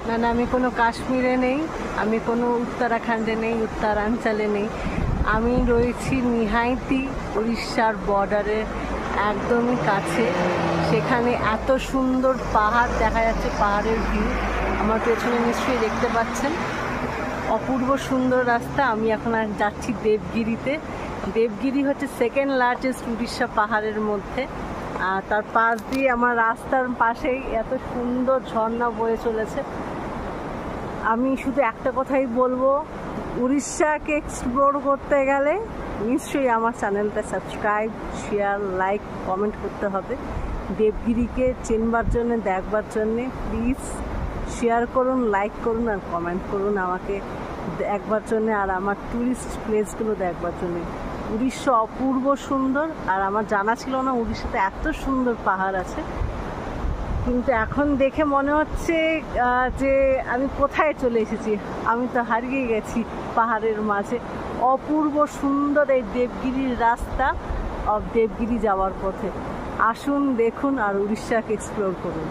না না, আমি কোনো কাশ্মীরে নেই, আমি কোনো উত্তরাখণ্ডে নেই, উত্তরাঞ্চলে নেই। আমি রয়েছি নিহাইতি, উড়িষ্যার বর্ডারের একদমই কাছে। সেখানে এত সুন্দর পাহাড় দেখা যাচ্ছে, পাহাড়ের ভিউ আমার পেছনে নিশ্চয়ই দেখতে পাচ্ছেন। অপূর্ব সুন্দর রাস্তা। আমি এখন যাচ্ছি দেবগিরিতে। দেবগিরি হচ্ছে সেকেন্ড লার্জেস্ট উড়িষ্যা পাহাড়ের মধ্যে। আর তার পাশ দিয়ে আমার রাস্তার পাশেই এত সুন্দর ঝর্ণা বয়ে চলেছে। আমি শুধু একটা কথাই বলবো, উড়িষ্যাকে এক্সপ্লোর করতে গেলে নিশ্চয়ই আমার চ্যানেলটা সাবস্ক্রাইব, শেয়ার, লাইক, কমেন্ট করতে হবে। দেবগিরিকে চেনবার জন্যে, দেখবার জন্যে প্লিজ শেয়ার করুন, লাইক করুন আর কমেন্ট করুন আমাকে দেখবার জন্যে আর আমার ট্যুরিস্ট প্লেসগুলো দেখবার জন্যে। উড়িষ্যা অপূর্ব সুন্দর, আর আমার জানা ছিল না উড়িষ্যাতে এত সুন্দর পাহাড় আছে। কিন্তু এখন দেখে মনে হচ্ছে যে আমি কোথায় চলে এসেছি, আমি তো হারিয়ে গেছি পাহাড়ের মাঝে। অপূর্ব সুন্দর এই দেবগিরির রাস্তা, দেবগিরি যাওয়ার পথে। আসুন, দেখুন আর উড়িষ্যাকে এক্সপ্লোর করুন।